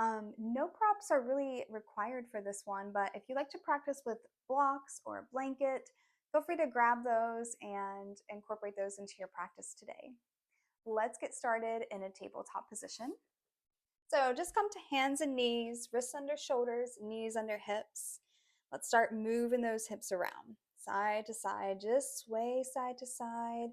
No props are really required for this one, but if you like to practice with blocks or a blanket, feel free to grab those and incorporate those into your practice today. Let's get started in a tabletop position. So just come to hands and knees, wrists under shoulders, knees under hips. Let's start moving those hips around, side to side, just sway side to side.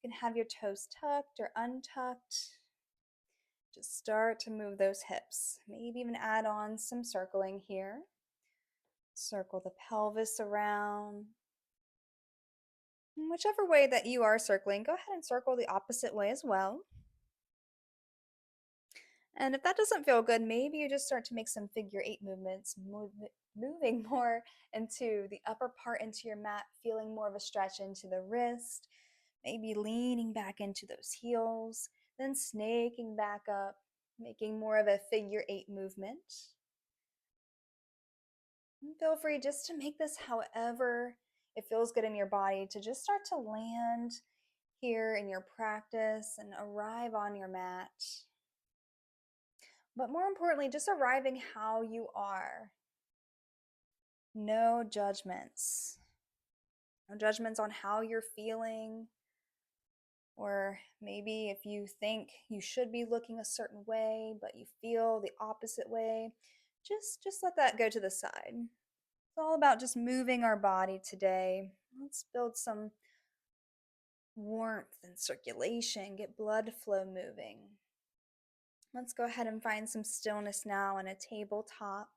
You can have your toes tucked or untucked. Just start to move those hips. Maybe even add on some circling here. Circle the pelvis around. And whichever way that you are circling, go ahead and circle the opposite way as well. And if that doesn't feel good, maybe you just start to make some figure 8 movements, moving more into the upper part into your mat, feeling more of a stretch into the wrist, maybe leaning back into those heels, then snaking back up, making more of a figure 8 movement. And feel free just to make this however it feels good in your body to just start to land here in your practice and arrive on your mat. But more importantly, just arriving how you are. No judgments. No judgments on how you're feeling, or maybe if you think you should be looking a certain way, but you feel the opposite way, just let that go to the side. It's all about just moving our body today. Let's build some warmth and circulation, get blood flow moving. Let's go ahead and find some stillness now on a tabletop.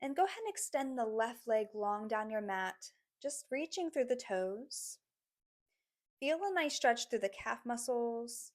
And go ahead and extend the left leg long down your mat, just reaching through the toes. Feel a nice stretch through the calf muscles.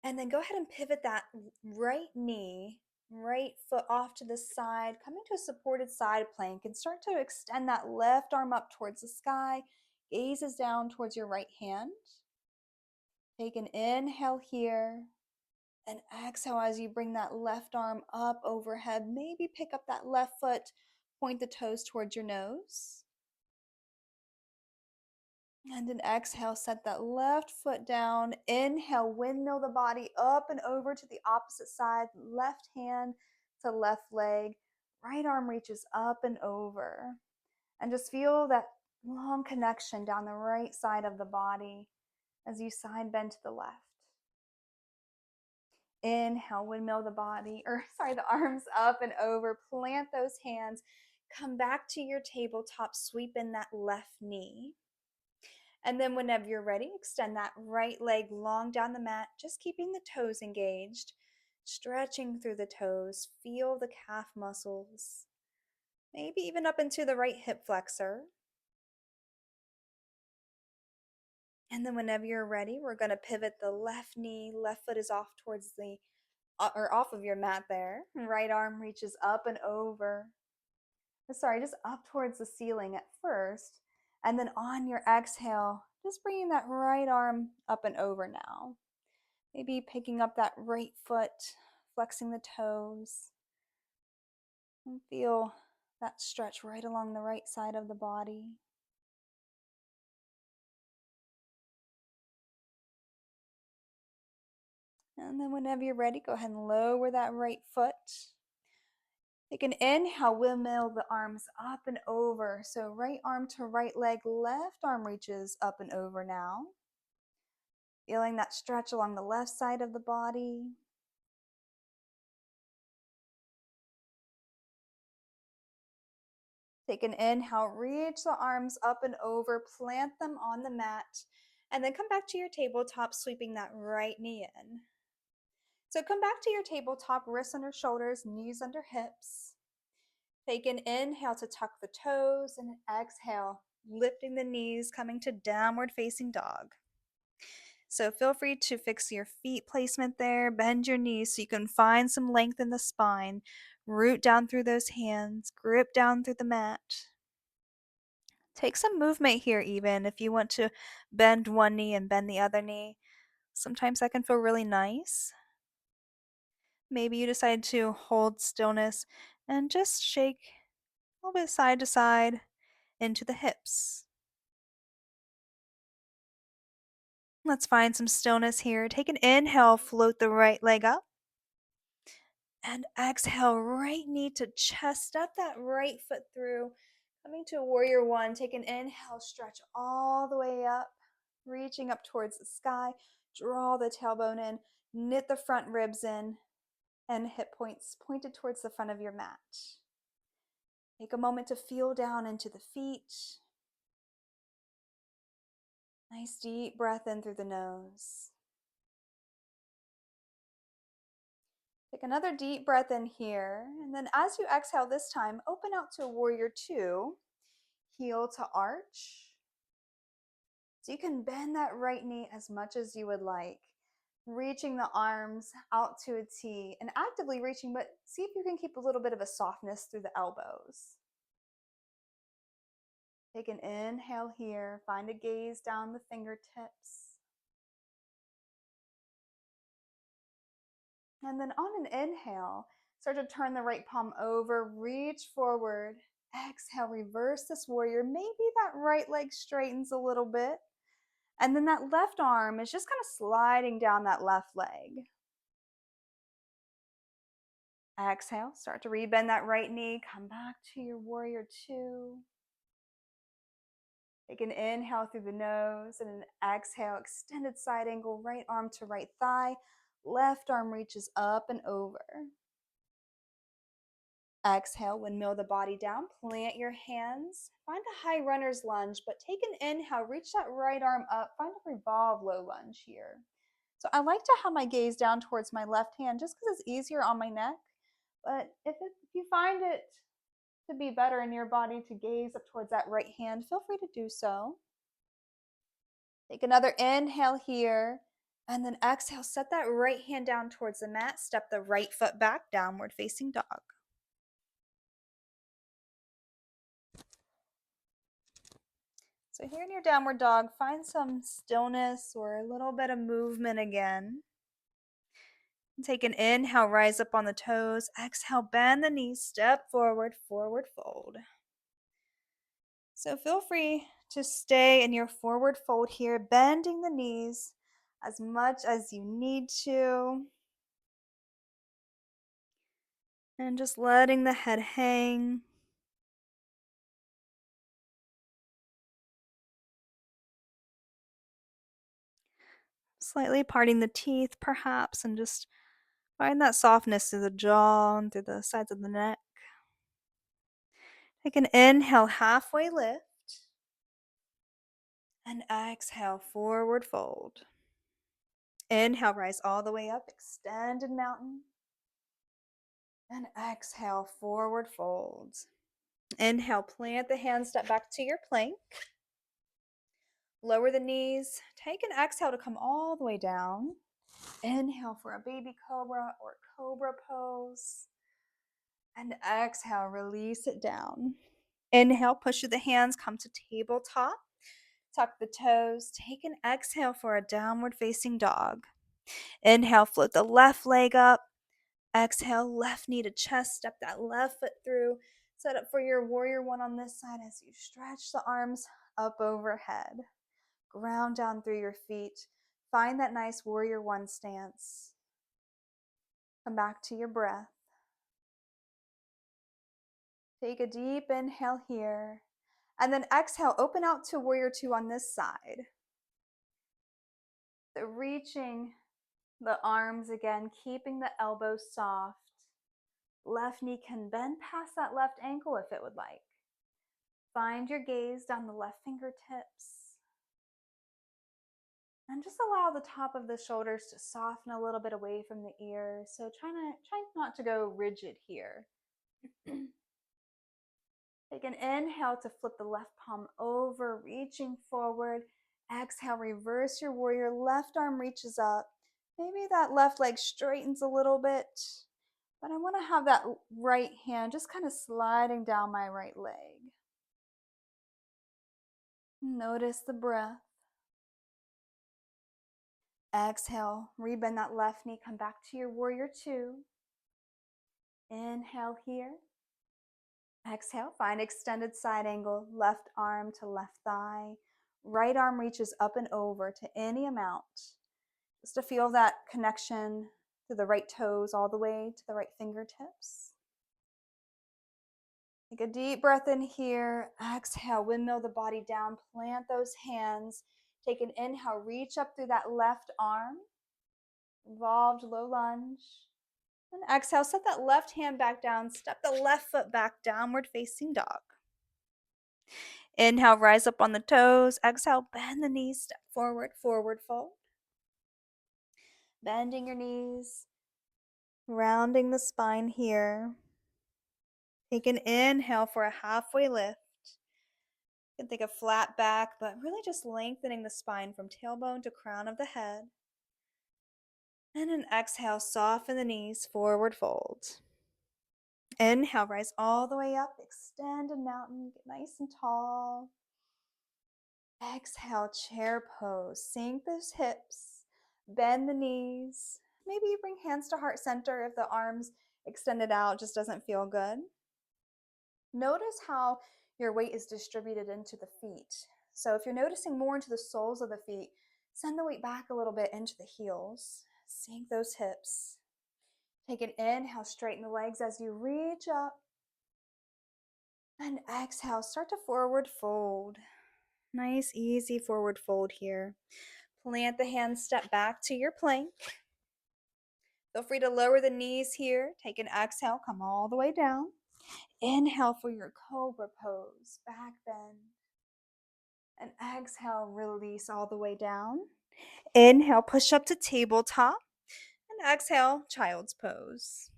And then go ahead and pivot that right knee, right foot off to the side, coming to a supported side plank, and start to extend that left arm up towards the sky, gazes down towards your right hand. Take an inhale here, and exhale as you bring that left arm up overhead. Maybe pick up that left foot, point the toes towards your nose. And an exhale, set that left foot down. Inhale, windmill the body up and over to the opposite side. Left hand to left leg. Right arm reaches up and over. And just feel that long connection down the right side of the body as you side bend to the left. Inhale, windmill the the arms up and over. Plant those hands. Come back to your tabletop. Sweep in that left knee. And then whenever you're ready, extend that right leg long down the mat, just keeping the toes engaged, stretching through the toes. Feel the calf muscles, maybe even up into the right hip flexor. And then whenever you're ready, we're going to pivot the left knee. Left foot is off towards off of your mat there. Right arm reaches up and over. Just up towards the ceiling at first. And then on your exhale, just bringing that right arm up and over now. Maybe picking up that right foot, flexing the toes. And feel that stretch right along the right side of the body. And then whenever you're ready, go ahead and lower that right foot. Take an inhale, windmill the arms up and over. So right arm to right leg, left arm reaches up and over now. Feeling that stretch along the left side of the body. Take an inhale, reach the arms up and over, plant them on the mat, and then come back to your tabletop, sweeping that right knee in. So come back to your tabletop, wrists under shoulders, knees under hips. Take an inhale to tuck the toes, and an exhale, lifting the knees, coming to downward facing dog. So feel free to fix your feet placement there, bend your knees so you can find some length in the spine, root down through those hands, grip down through the mat. Take some movement here even if you want to bend one knee and bend the other knee. Sometimes that can feel really nice. Maybe you decide to hold stillness and just shake a little bit side to side into the hips. Let's find some stillness here. Take an inhale, float the right leg up. And exhale, right knee to chest. Step that right foot through. Coming to warrior one. Take an inhale, stretch all the way up, reaching up towards the sky. Draw the tailbone in, knit the front ribs in, and hip points pointed towards the front of your mat. Take a moment to feel down into the feet. Nice deep breath in through the nose. Take another deep breath in here. And then as you exhale this time, open out to warrior two, heel to arch. So you can bend that right knee as much as you would like, reaching the arms out to a T and actively reaching, but see if you can keep a little bit of a softness through the elbows. Take an inhale here, find a gaze down the fingertips. And then on an inhale, start to turn the right palm over, reach forward. Exhale, reverse this warrior. Maybe that right leg straightens a little bit. And then that left arm is just kind of sliding down that left leg. Exhale, start to rebend that right knee. Come back to your warrior two. Take an inhale through the nose and an exhale, extended side angle, right arm to right thigh. Left arm reaches up and over. Exhale, windmill the body down, plant your hands. Find a high runner's lunge, but take an inhale, reach that right arm up, find a revolve low lunge here. So I like to have my gaze down towards my left hand just because it's easier on my neck. But if you find it to be better in your body to gaze up towards that right hand, feel free to do so. Take another inhale here, and then exhale, set that right hand down towards the mat, step the right foot back, downward facing dog. So here in your downward dog, find some stillness or a little bit of movement again. Take an inhale, rise up on the toes. Exhale, bend the knees, step forward, forward fold. So feel free to stay in your forward fold here, bending the knees as much as you need to. And just letting the head hang. Slightly parting the teeth, perhaps, and just find that softness through the jaw and through the sides of the neck. Take an inhale, halfway lift. And exhale, forward fold. Inhale, rise all the way up, extended mountain. And exhale, forward fold. Inhale, plant the hands, step back to your plank. Lower the knees. Take an exhale to come all the way down. Inhale for a baby cobra or cobra pose. And exhale, release it down. Inhale, push through the hands, come to tabletop. Tuck the toes. Take an exhale for a downward facing dog. Inhale, float the left leg up. Exhale, left knee to chest. Step that left foot through. Set up for your warrior one on this side as you stretch the arms up overhead. Ground down through your feet. Find that nice warrior one stance. Come back to your breath. Take a deep inhale here. And then exhale, open out to warrior two on this side. So reaching the arms again, keeping the elbows soft. Left knee can bend past that left ankle if it would like. Find your gaze down the left fingertips. And just allow the top of the shoulders to soften a little bit away from the ears. So try not to go rigid here. Take an inhale to flip the left palm over, reaching forward. Exhale, reverse your warrior. Left arm reaches up. Maybe that left leg straightens a little bit, but I want to have that right hand just kind of sliding down my right leg. Notice the breath. Exhale, rebend that left knee, come back to your warrior two. Inhale here. Exhale, find extended side angle, left arm to left thigh. Right arm reaches up and over to any amount. Just to feel that connection through the right toes all the way to the right fingertips. Take a deep breath in here. Exhale, windmill the body down. Plant those hands. Take an inhale, reach up through that left arm. Involved low lunge. And exhale, set that left hand back down. Step the left foot back, downward facing dog. Inhale, rise up on the toes. Exhale, bend the knees, step forward, forward fold. Bending your knees, rounding the spine here. Take an inhale for a halfway lift. You can think of flat back, but really just lengthening the spine from tailbone to crown of the head. And an exhale, soften the knees, forward fold. Inhale, rise all the way up, extend a mountain, get nice and tall. Exhale, chair pose, sink those hips, bend the knees. Maybe you bring hands to heart center if the arms extended out just doesn't feel good. Notice how your weight is distributed into the feet. So if you're noticing more into the soles of the feet, send the weight back a little bit into the heels. Sink those hips. Take an inhale, straighten the legs as you reach up. And exhale, start to forward fold. Nice, easy forward fold here. Plant the hands, step back to your plank. Feel free to lower the knees here. Take an exhale, come all the way down. Inhale for your cobra pose, back bend. And exhale, release all the way down. Inhale, push up to tabletop. And exhale, child's pose.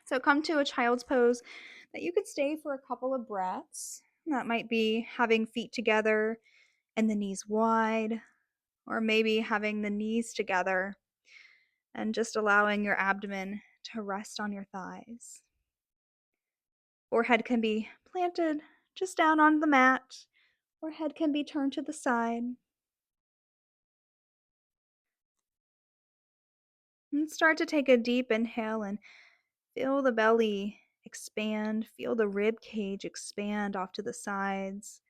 So come to a child's pose that you could stay for a couple of breaths. That might be having feet together and the knees wide, or maybe having the knees together and just allowing your abdomen to rest on your thighs. Forehead can be planted just down on the mat, or head can be turned to the side. And start to take a deep inhale and feel the belly expand, feel the rib cage expand off to the sides.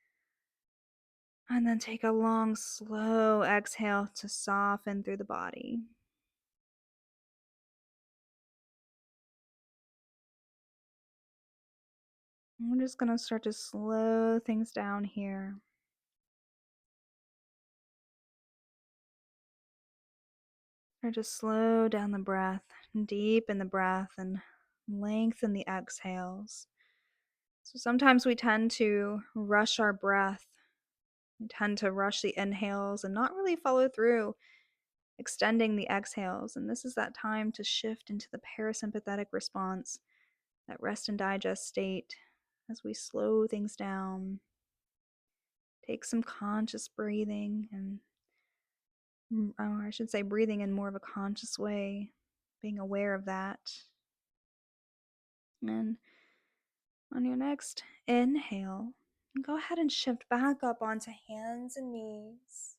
And then take a long, slow exhale to soften through the body. We're just going to start to slow things down here. Start to slow down the breath, deepen the breath, and lengthen the exhales. So sometimes we tend to rush our breath. We tend to rush the inhales and not really follow through, extending the exhales. And this is that time to shift into the parasympathetic response, that rest and digest state, as we slow things down. Take some conscious breathing, and or I should say breathing in more of a conscious way, being aware of that. And on your next inhale, go ahead and shift back up onto hands and knees.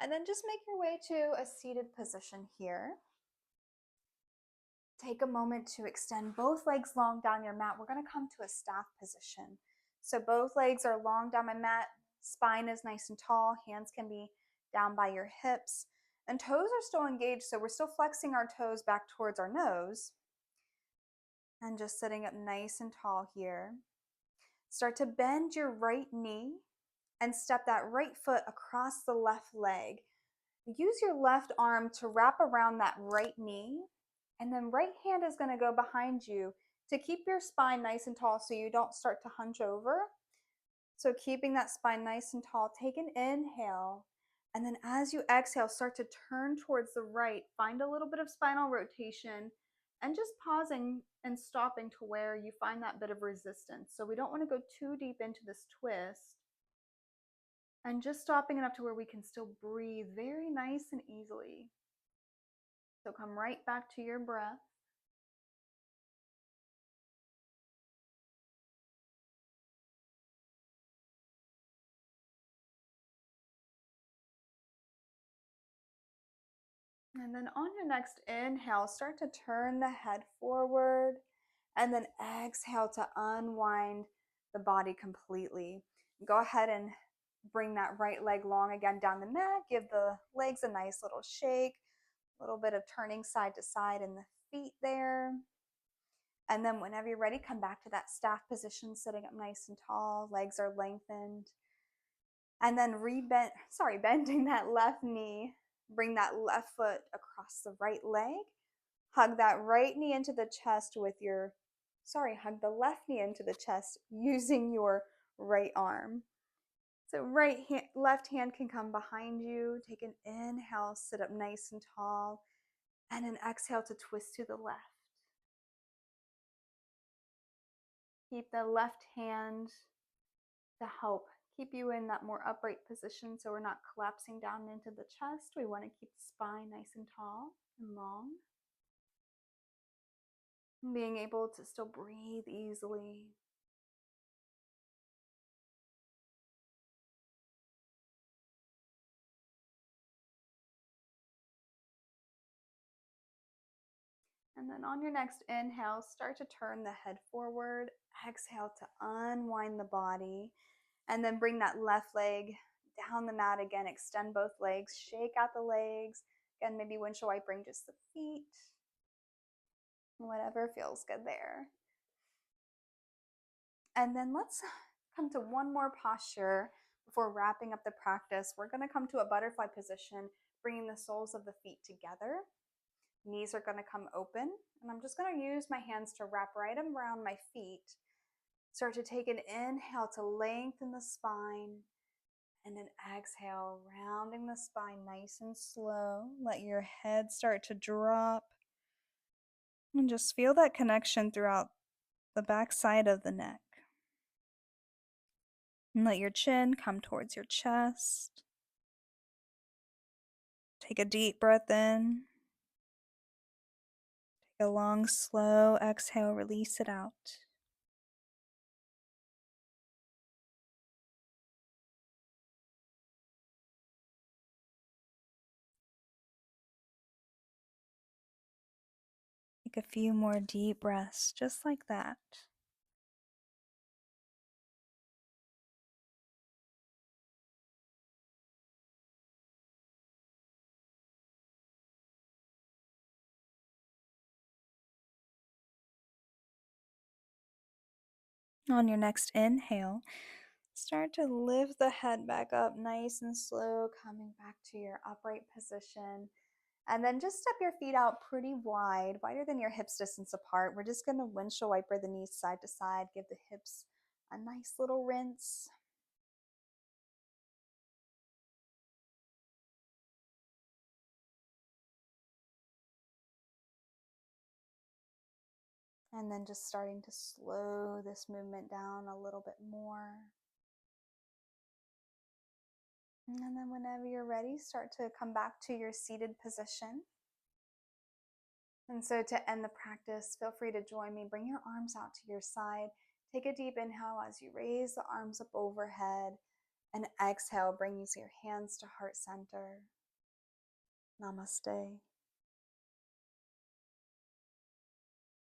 And then just make your way to a seated position here. Take a moment to extend both legs long down your mat. We're going to come to a staff position. So both legs are long down my mat. Spine is nice and tall. Hands can be down by your hips. And toes are still engaged, so we're still flexing our toes back towards our nose. And just sitting up nice and tall here. Start to bend your right knee and step that right foot across the left leg. Use your left arm to wrap around that right knee, and then right hand is going to go behind you to keep your spine nice and tall so you don't start to hunch over. So keeping that spine nice and tall, take an inhale, and then as you exhale, start to turn towards the right. Find a little bit of spinal rotation and just pausing and stopping to where you find that bit of resistance. So we don't want to go too deep into this twist. And just stopping enough to where we can still breathe very nice and easily. So come right back to your breath. And then on your next inhale, start to turn the head forward. And then exhale to unwind the body completely. Go ahead and bring that right leg long again down the mat. Give the legs a nice little shake. A little bit of turning side to side in the feet there. And then whenever you're ready, come back to that staff position, sitting up nice and tall, legs are lengthened. And then bending that left knee, bring that left foot across the right leg. Hug that right knee into the chest hug the left knee into the chest using your right arm. So left hand can come behind you. Take an inhale, sit up nice and tall, and an exhale to twist to the left. Keep the left hand to help keep you in that more upright position so we're not collapsing down into the chest. We want to keep the spine nice and tall and long. And being able to still breathe easily. And then on your next inhale, start to turn the head forward. Exhale to unwind the body. And then bring that left leg down the mat again. Extend both legs. Shake out the legs. Again, maybe windshield wipering just the feet. Whatever feels good there. And then let's come to one more posture before wrapping up the practice. We're going to come to a butterfly position, bringing the soles of the feet together. Knees are going to come open, and I'm just going to use my hands to wrap right around my feet. Start to take an inhale to lengthen the spine, and an exhale, rounding the spine nice and slow. Let your head start to drop, and just feel that connection throughout the back side of the neck. And let your chin come towards your chest. Take a deep breath in. Take a long, slow exhale, release it out. Take a few more deep breaths, just like that. On your next inhale, start to lift the head back up nice and slow, coming back to your upright position. And then just step your feet out pretty wide, wider than your hips distance apart. We're just going to windshield wiper the knees side to side, give the hips a nice little rinse. And then just starting to slow this movement down a little bit more. And then whenever you're ready, start to come back to your seated position. And so to end the practice, feel free to join me. Bring your arms out to your side. Take a deep inhale as you raise the arms up overhead. And exhale, bringing your hands to heart center. Namaste.